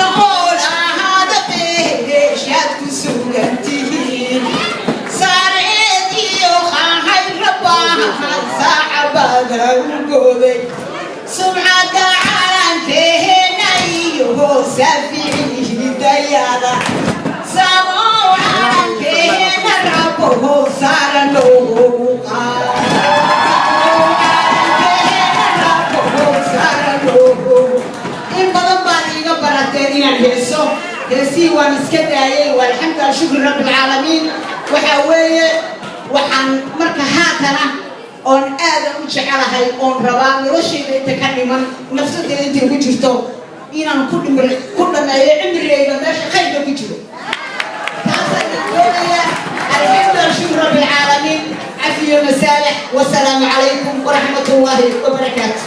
بقول هذا فيه شاد سوقتي صاريتي وخاي ربها صاحب القوي سمعة عالمته نيو سفيه ديالا سمو عالمته ربه صار له هسي ومسكتها والحمد لله شكر رب العالمين وحوي وحن مركا هاتنا أن آدم جعلها أن ربان رشيد يتكلم نفسه أنت وجهته إن كل ما يعمل إذا ماشي خير وجهه الحمد لله شكر رب العالمين عافية ومسالح والسلام عليكم ورحمة الله وبركاته.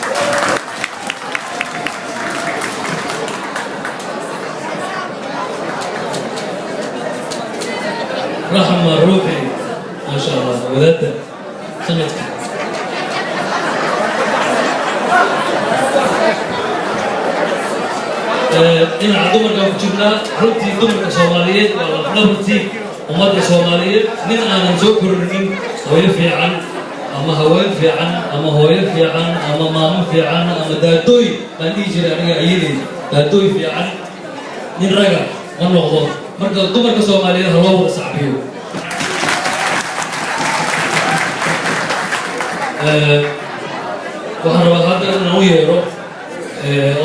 رحمة روحي ما شاء الله ولدت سنتك إن عدومك أو جبنا ربتي دمك سومالية ولا ربتي ومدة سومالية من أنا نذكر من هوي في عن أما هوي في عن أما هوي في عن أما مام في عن أما دادوي من يجري أنا أيدي دادوي في عن من رجع من نقضه مركز دمك سومالية هو وصعبيه waxaan rabaa hadda inaan u yeero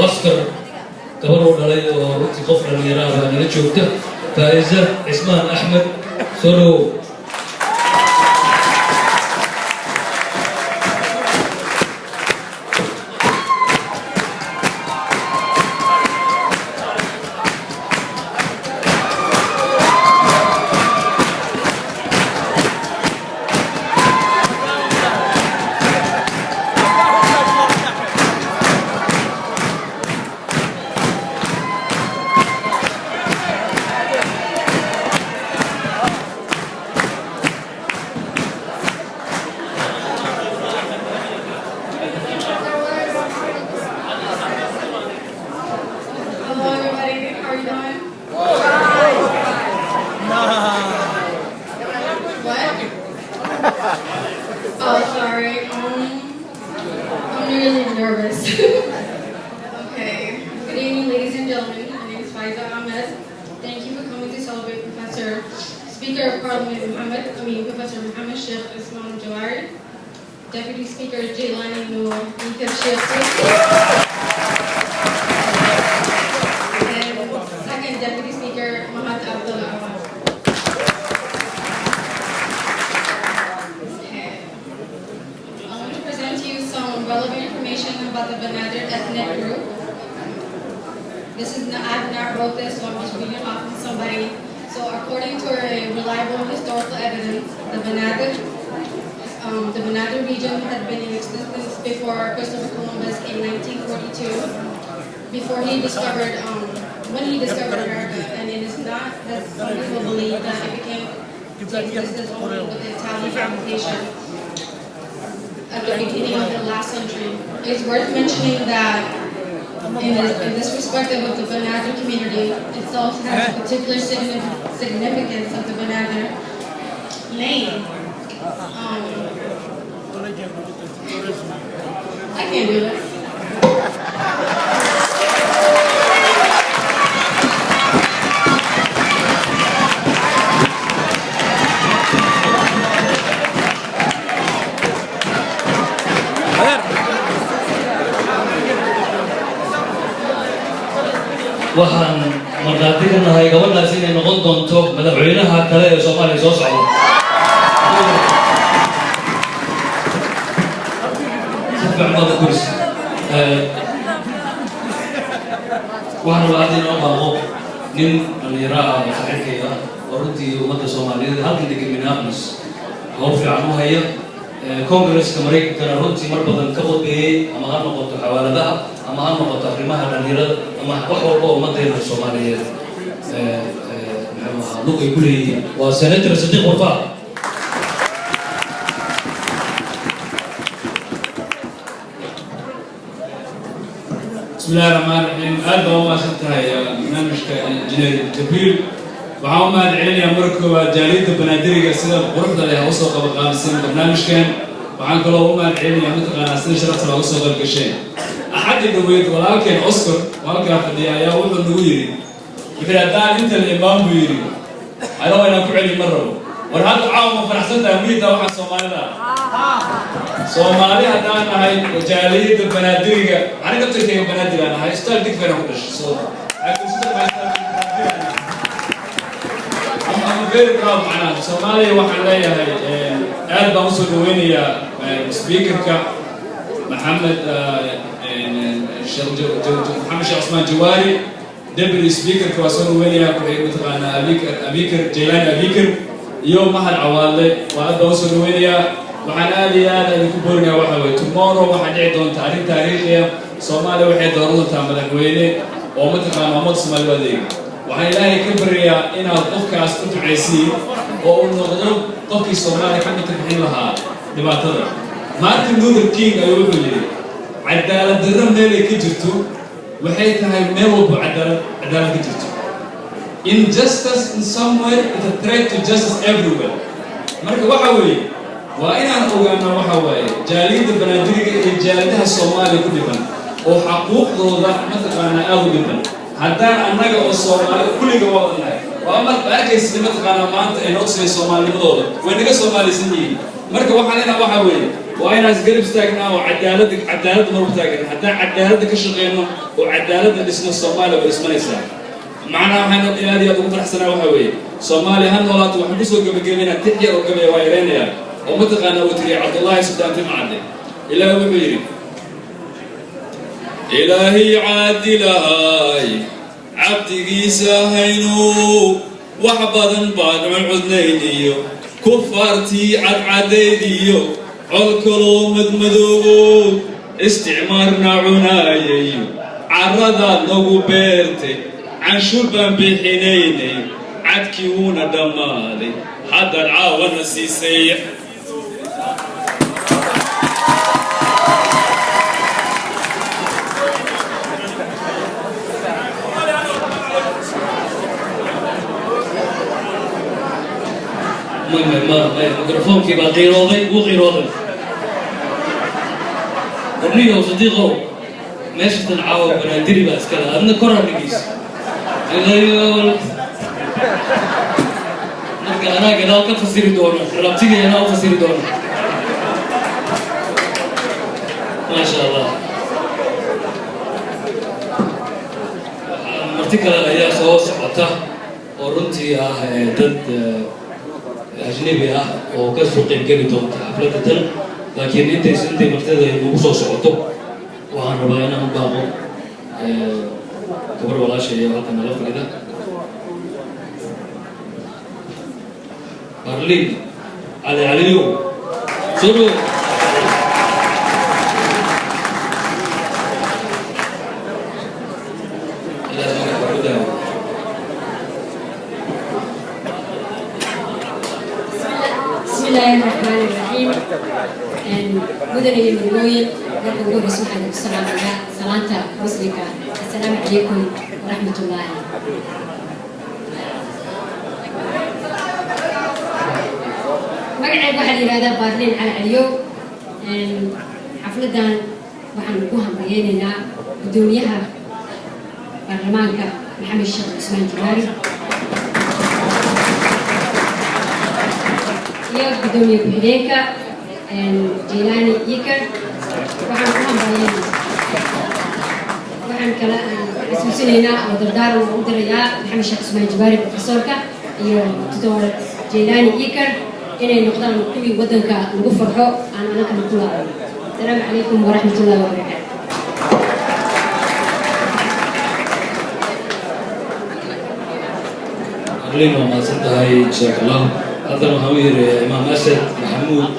Oscar gabar oo dhalay oo runtii qof dhalinyaro ah nala joogta Faiza Ismaan Axmed soo dhow waxaan markaati ka nahay gabadhaas inay noqon doonto madaxweynaha kale ee Soomaaliya soo socda sifacmada kursi waxaan rabaa inaan baaqo nin dhalinyaro ah oo saxiibkayga oo runtii ummadda Soomaaliyeed halkan degan Minneapolis hawl fiican u haya Congress-ka Mareykankana runtii mar badan ka qodbeeyay ama ha noqoto xawaaladaha ama ha noqoto arrimaha dhalinyarada ama wax walba oo ummaddeena Soomaaliyeed lug ay ku leeyihiin waa Senator Sadiq Warfa بسم الله الرحمن الرحيم aad baa u mahadsantahay barnaamijka injineer Jibriil waxaan u mahadcelinayaa marka koowaad jaaliyadda banaadiriga sida quruxda leh usoo qabanqaabiseen barnaamijkan waxaan kaloo u mahadcelinayaa mataqaanaa sida sharafta looga soo qaybgasheen axadii dhaweyd walaalkeen Oscar walaalkaa fadhiya ayaa wuxuu nagu yidhi wuxuu haddaan inta la imaan buu yidhi anoo inaan ku celi ma rabo war hadda caawa ma faraxsan tahay miidda waxaa Soomaalida Soomaali haddaan nahay jaaliyadda banaadiriga aniga tirkayga banaadir aan nahay istaal digfeena ku dhashay soo I'm very proud macnaha Soomaaliya waxaan leeyahay aad baan usoo dhaweynayaa speakerka Maxamed Sheekh Cusmaan Jawaari deputy speakerka waa soo dhaweynayaa ku mataqaanaa Abikar Jaylani Abikar iyo Mahad Cawaale waa aad baan usoo dhaweynayaa waxaan aad iyo aad idinku boorinayaa waxa weeye tomorrow waxaa dhici doonta arrin taariikhiya Soomaaliya waxay dooran doontaa madaxweyne oo mataqaanaa ummadda Soomaaliya adeega waxaan ilaahay ka baryayaa inaad qofkaas u ducaysiin oo uu noqdo qofkii Soomaaliya ka bixin lahaa dhibaatada Martin Luther King ayuu wuxuu yidhi cadaalad darro meel ay ka jirto waxay tahay meel walba cadaalad ka jirto injustice in somewhere is a threat to justice everywhere marka waxa weeye waa inaan ogaano waxa waaye jaaliyadda banaadiriga iyo jaaliyadaha Soomaaliya ku dhiban oo xaquuqdooda mataqaanaa aad u dhiban haddaan annaga oo Soomaali kulliga wadanahay waa marka arkaysa mataqaanaa maanta ay noqsay Soomaalinimadooda way naga Soomaalisan yihiin marka waxaan leeyahay waxa weeye waa inaan isgarab istaagnaa oo cadaalad mar u taagna haddaan cadaalad ka shaqeyno oo cadaalad dhisno Soomaaliya way dhismanaysaa macnaha waxaan aad iyo aad ugu faraxsanahay waxa weeye Soomaaliya han noolaato waxaan ku soo gabagabeynaa tixyar oo gabeey waa yareenayaa oo mataqaanaa uu tiri Cabdullaahi Suldaan Timcade ilaahay wuxuu yidhi إلهي عادلهاي عبديسا هينو وحبضا بعد عدنيديو كفارتي عديديو عالكلو مدمدو استعمارنا عنايي عرضا نوغو بيرتي عن شربا بحنيني عدكيونا دمالي حدا العاون السيسي الميكروفون كيبقى غيروضي وغيروضي ورنيه وصديقه ماشي تنعاوب بنادري بس كذا أنا كره نقيس نرجع أنا كذا وكفصير دونا لما تيجي أنا وكفصير دونا ما شاء الله مرتكل يا خواص عطاه ورنتي ضد أجنبي أو كسر قيم كذي توم حفلة لكن أنت مرتدى بوصو صعوته وأنا ربنا هم بابو كبر ولا شيء وقت نلف كذا برلين على عليو سلو بسم الله الرحمن الرحيم. مدني المنويل نقول اسمح لي بالسلام عليكم سلامتا مسلمك السلام عليكم ورحمة الله. مقعد واحد هذا بارلين على اليوم حفلة waxaan ku hambalyeynaa gudoomiyaha baarlamaanka Maxamed Sheekh Cusmaan Jawaari iyo gudoomiye ku-xigeenka Jaylani Abikar waxaan ku hambalyeynaa waxaan kala xasuusinaynaa oo dardaaran u dirayaa Maxamed Sheekh Cusmaan Jawaari professorka iyo Dr. Jaylani Abikar inay noqdaan kuwii wadanka lagu farxo aan anagana ku laabano. السلام عليكم ورحمة الله وبركاته. أهلين وما هاي إن شاء الله. هذا المهوير إمام أسد محمود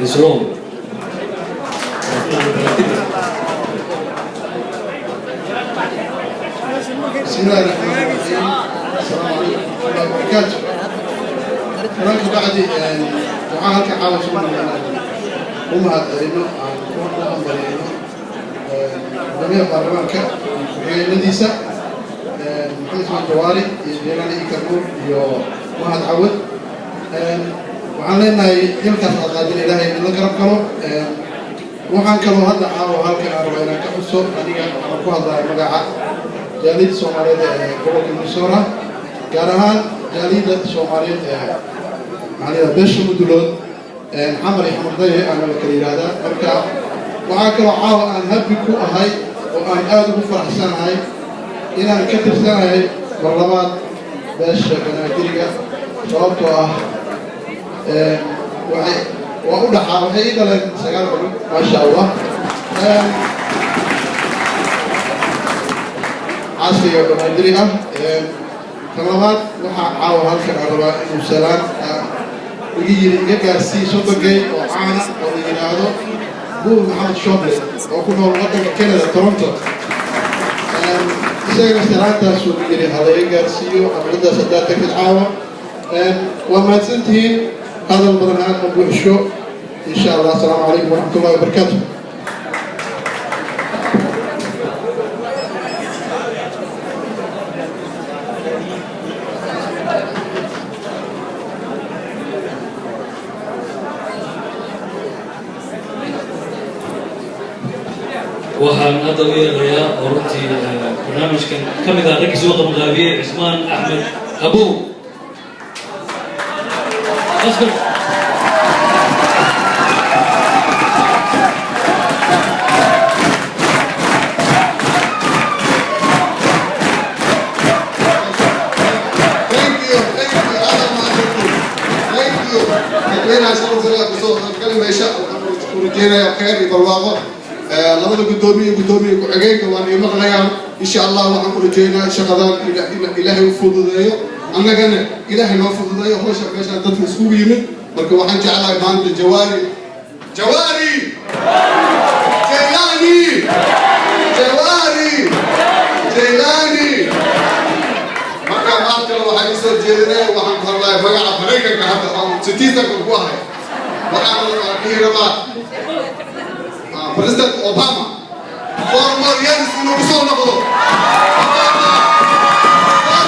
إسلام. بسم الله الرحمن الرحيم. السلام عليكم ورحمة الله وبركاته. هناك بعد دعاء كعاوة ومهد أرينا عن كون أمبرينا جميع البرلمان نديسة محمد اسماعيل جواري جيلاني إيكر يو مهد عود وعلينا يمكن أقادين إلهي من القرب كله وحن كانوا هذا عاو هالكن أروينا كأسر أنيقا أقوى هذا مجاعة جاليد سومالية قبل المسورة كارهان جاليد سومالية على بيش مدلون حمر يحمر ضيه أنا الكليل هذا مركب وعاكلوا عاو أن هبكوا هاي وأن آدم فرح سنة هاي إلى أن كتب سنة هاي برلمان بيش بنادرجة صوتوا وأقول حاول هي إذا سجل ما شاء الله عصري بنادرجة كلامات وحاول هالكن على المسلم ويجي يجارسي صدقي وعانا ويجي هذا هو محمد شوبلي وكنا الوطن كندا تورنتو إذا مثلا تاسو يجي هذا يجارسي وعملنا سداتك العاوة وما تنتهي هذا البرنامج أبو الشو إن شاء الله. السلام عليكم ورحمة الله وبركاته. waxaan hadda u yeerayaa oo runtii barnaamijkan ka mid ah raggii soo qabanqaabiyey cismaan axmed abow askar labada gudoomiye ku-xigeenka waan ii maqlayaan insha allah waxaan ku rajeynaa shaqadan ilaahay u fududeeyo annagana ilaahay noo fududeeyo howsha meeshaan dadka iskugu yimid marka waxaan jeclahay maanta jawaari jaylaani marka maanta waxaan isoo jeedinaya waxaan qorlahay magaca maraykanka hadda oo citizenka ku ahay waxaan dhihi rabaa President Obama, 4 more years in Obama. 4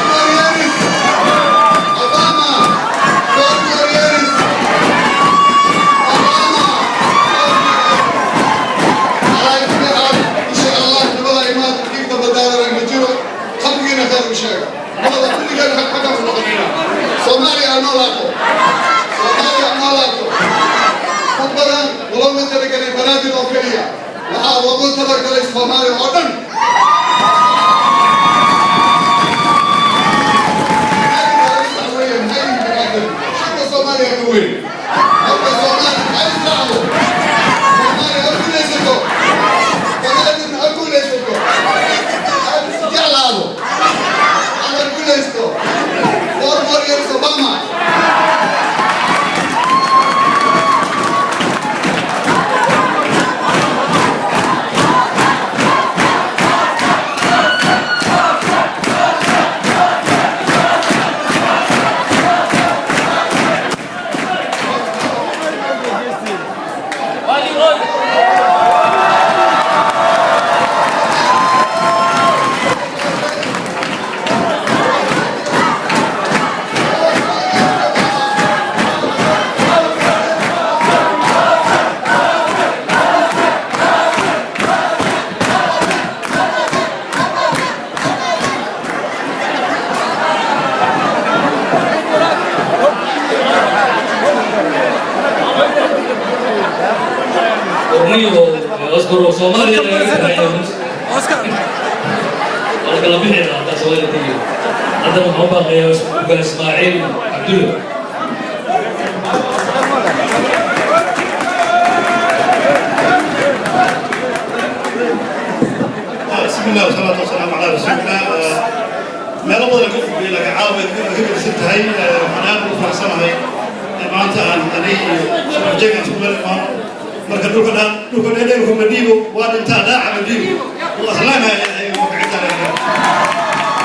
more years. Obama, 4 more years. Obama. Inshallah, نبغى إيمان كيف بدار المجرو. خلينا خير مشاعر. والله كل جال حاجة في المغنية. Somalia أنا لاكو. فضلا ولو من ذلك البلاد الأوروبية وقلت لك الإسلامي أردن حتى صوماليا كوين حتى صوماليا عايز تعبوا صوماليا أكل يسكو بلادنا أكل يسكو يعلموا أنا أكل يسكو فورمر يرسو بما أذكر صوماليا أوسكار أنا كلام بيني هذا سؤال تيجي هذا محبة غير إسماعيل عبد الله بسم الله والصلاة والسلام على رسول الله ما لو بدنا نقول لك عاود كبر ست هاي أنا بفرح سنة هاي ما أنت أنا جينا سؤال ما marka dhulkan dheer kuma dhiibo waa inta daaca dhiibo wallahi ma ay waqtiga